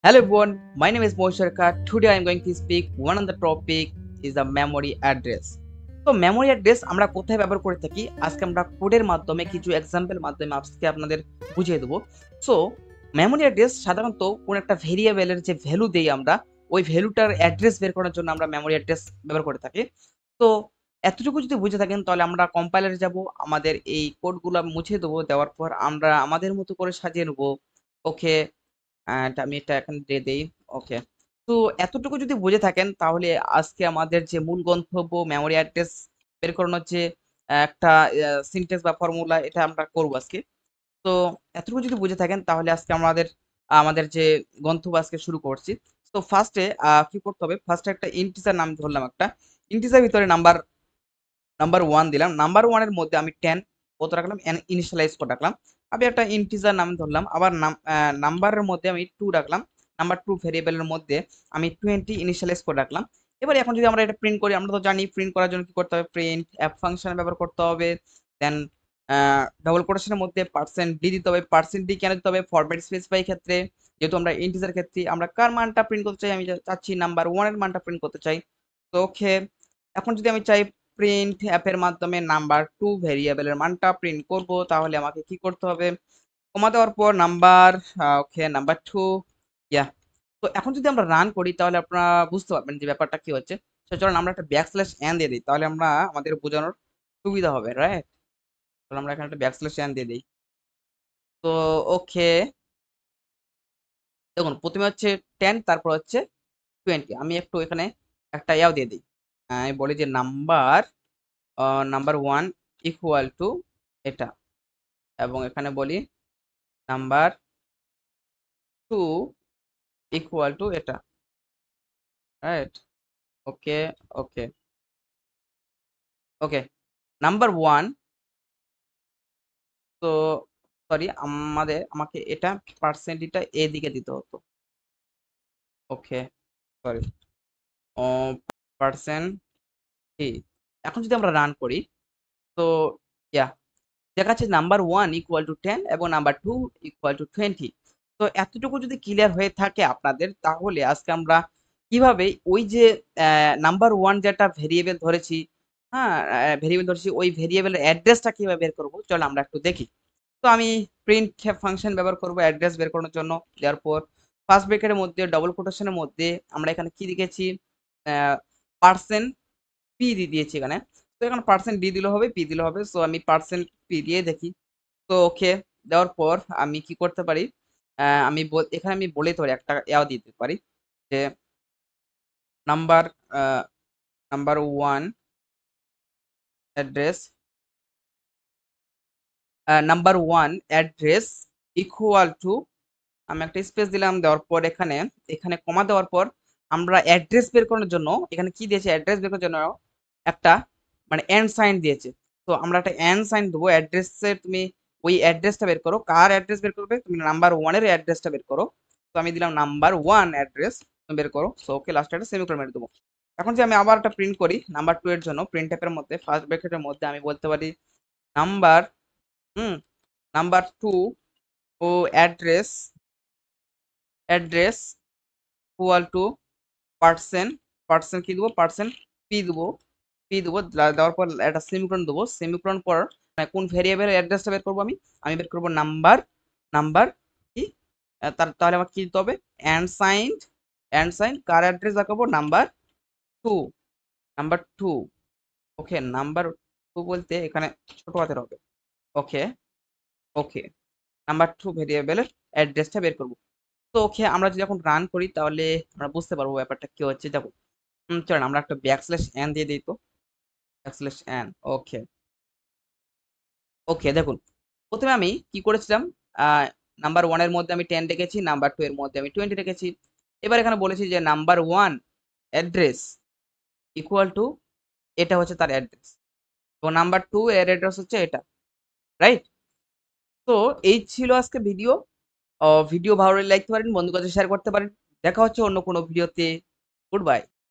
Hello everyone, my name is Mosharka. Today I am going to speak one of the topic is the memory address. তো memory address আমরা কোথায় ব্যবহার করে থাকি আজকে আমরা কোডের মাধ্যমে কিছু এক্সাম্পল মাধ্যমে আজকে আপনাদের বুঝিয়ে দেব। সো মেমোরি অ্যাড্রেস সাধারণত কোন একটা ভেরিয়েবলের যে ভ্যালু দেই আমরা ওই ভ্যালুটার অ্যাড্রেস বের করার জন্য আমরা মেমোরি অ্যাড্রেস ব্যবহার করে থাকি। তো এতটুকু যদি বুঝে থাকেন তাহলে আমরা কম্পাইলারে যাব, আমাদের এই কোডগুলো মুছে দেবো, দেওয়ার পর আমরা আমাদের মতো করে সাজিয়ে নেব। ওকে, আমি এটা এখন দিয়ে দেই। ওকে, তো এতটুকু যদি বুঝে থাকেন তাহলে আজকে আমাদের যে মূল গন্তব্য মেমোরি অ্যাড্রেস বের করানোর যে একটা সিনট্যাক্স বা ফর্মুলা এটা আমরা করব আজকে। তো এতটুকু যদি বুঝে থাকেন তাহলে আজকে আমাদের আমাদের যে গন্তব্য আজকে শুরু করছি। তো ফার্স্টে কি করতে হবে, ফার্স্টে একটা ইন্টিজার নাম ধরলাম, একটা ইন্টিজার ভিতরে নাম্বার নাম্বার 1 দিলাম। নাম্বার 1 এর মধ্যে আমি 10 কত রাখলাম, ইনিশিয়ালাইজ করে রাখলাম। আমি একটা ইন্টিজার নাম ধরলাম। আবার নাম্বারের মধ্যে আমি 2 রাখলাম। নাম্বার 2 ভেরিয়েবলের মধ্যে আমি 20 ইনিশিয়ালাইজ করে রাখলাম। এবার এখন যদি আমরা এটা প্রিন্ট করি, আমরা তো জানি প্রিন্ট করার জন্য কি করতে হবে, প্রিন্ট এফ ফাংশন ব্যবহার করতে হবে। দেন ডাবল কোটেশনের মধ্যে %d দিতে হবে। %d কেন দিতে হবে, ফরম্যাট স্পেসিফাই ক্ষেত্রে, যেহেতু আমরা ইন্টিজার ক্ষেত্রে আমরা কার মানটা প্রিন্ট করতে চাই, আমি চাচ্ছি নাম্বার 1 এর মানটা প্রিন্ট করতে চাই। তো ওকে, এখন যদি আমি চাই প্রিন্ট অ্যাপের মাধ্যমে নাম্বার 2 ভেরিয়েবলের মানটা প্রিন্ট করব, তাহলে আমাকে কি করতে হবে, কমা দেওয়ার পর নাম্বার, ওকে নাম্বার 2, ইয়া। তো এখন যদি আমরা রান করি তাহলে আপনারা বুঝতে পারবেন যে ব্যাপারটা কি হচ্ছে। তো চলুন আমরা একটা n দিয়ে দিই, তাহলে আমরা আমাদের বোঝানোর সুবিধা হবে, রাইট? তাহলে আমরা এখানে একটা n দিয়ে দিই। তো ওকে, দেখুন প্রথমে হচ্ছে 10, তারপর হচ্ছে 20। আমি একটু এখানে একটা ইয়াও দিয়ে দিই। আমি বলি যে নাম্বার 1 ইকুয়াল টু এটা, এবং এখানে বলি নাম্বার 2 ইকুয়াল টু এটা, রাইট? ওকে, ওকে, ওকে। নাম্বার 1, তো সরি, আমাকে এটা পার্সেন্টটা এদিকে দিতে হতো। ওকে, সরি, পার্সেন্ট টি। এখন যদি আমরা রান করি তো ইয়া দেখাচ্ছে নাম্বার 1 ইকুয়াল টু 10 এবং নাম্বার 2 ইকুয়াল টু 20। তো এতটুকু যদি ক্লিয়ার হয়ে থাকে আপনাদের, তাহলে আজকে আমরা কিভাবে ওই যে নাম্বার 1 যেটা ভেরিয়েবল ধরেছি, হ্যাঁ, ভেরিয়েবল ধরেছি, ওই ভেরিয়েবলের অ্যাড্রেসটা কিভাবে বের করব চলো আমরা একটু দেখি। তো আমি প্রিন্ট ফাংশন ব্যবহার করব অ্যাড্রেস বের করার জন্য। দেওয়ার পর ফার্স্ট ব্র্যাকেটের মধ্যে ডবল কোটেশনের মধ্যে আমরা এখানে কি লিখেছি, পার্সেন্ট পি দিয়ে দিয়েছি এখানে। তো এখানে পার্সেন্ট ডি দিলে হবে, পি দিলে হবে। সো আমি পার্সেন্ট পি দিয়ে দেখি। তো ওকে, দেওয়ার পর আমি কি করতে পারি, এখানে আমি বলে ধরে একটা ইয়াও দিতে পারি যে number number 1 address, number 1 address equal two, আমি একটা স্পেস দিলাম, দেওয়ার পর এখানে এখানে কমা দেওয়ার পর আমরা অ্যাড্রেস বের করার জন্য এখানে কি দিয়েছে, অ্যাড্রেস বের করার জন্য একটা মানে এন্ড সাইন দিয়েছে। তো আমরা একটা এন্ড সাইন দেবো অ্যাড্রেসে, তুমি ওই অ্যাড্রেসটা বের করো। কার অ্যাড্রেস বের করবে, তুমি নাম্বার 1 এর অ্যাড্রেসটা বের করো। তো আমি দিলাম নাম্বার 1 অ্যাড্রেস, তুমি বের করো। সো ওকে, লাস্টে একটা সেমিকোলন মেরে দেবো। এখন যে আমি আবার একটা প্রিন্ট করি নাম্বার 2 এর জন্য, প্রিন্ট ট্যাপের মধ্যে ফার্স্ট ব্র্যাকেটের মধ্যে আমি বলতে পারি নাম্বার হুম নাম্বার 2 ও address address equal to percent, percent কি দেবো, পার্সেন্ট পি দেবো, দেওয়ার পর একটা সেমিকোলন দেবো। সেমিকোলন পর কোন ভেরিয়েবলের অ্যাড্রেসটা বের করবো, আমি বের করবো নাম্বার, নাম্বার কি, তাহলে আমার কি দিতে হবে, এন্ড সাইন কার অ্যাড্রেস দেখাবো, নাম্বার 2, নাম্বার 2। ওকে, নাম্বার 2 বলতে এখানে ছোট হাতের হবে। ওকে, ওকে, নাম্বার 2 ভেরিয়েবলের অ্যাড্রেসটা বের করবো। তো ওকে, আমরা যদি এখন রান করি তাহলে আমরা বুঝতে পারবো ব্যাপারটা কি হচ্ছে। দেখো, চলেন আমরা একটা n দিয়ে দিই। তো n, ওকে, ওকে, দেখুন প্রথমে আমি কি করেছিলাম, নাম্বার 1 এর মধ্যে আমি 10 রেখেছি, নাম্বার 2 এর মধ্যে আমি 20 রেখেছি। এবার এখানে বলেছি যে নাম্বার 1 অ্যাড্রেস ইকুয়াল টু, এটা হচ্ছে তার অ্যাড্রেস, এবং নাম্বার 2 এর অ্যাড্রেস হচ্ছে এটা, রাইট? তো এই ছিল আজকে ভিডিও। ভিডিও ভালো লাগলে লাইক করতে পারেন, বন্ধুদের কাছে শেয়ার করতে পারেন। দেখা হচ্ছে অন্য কোনো ভিডিওতে। Good bye.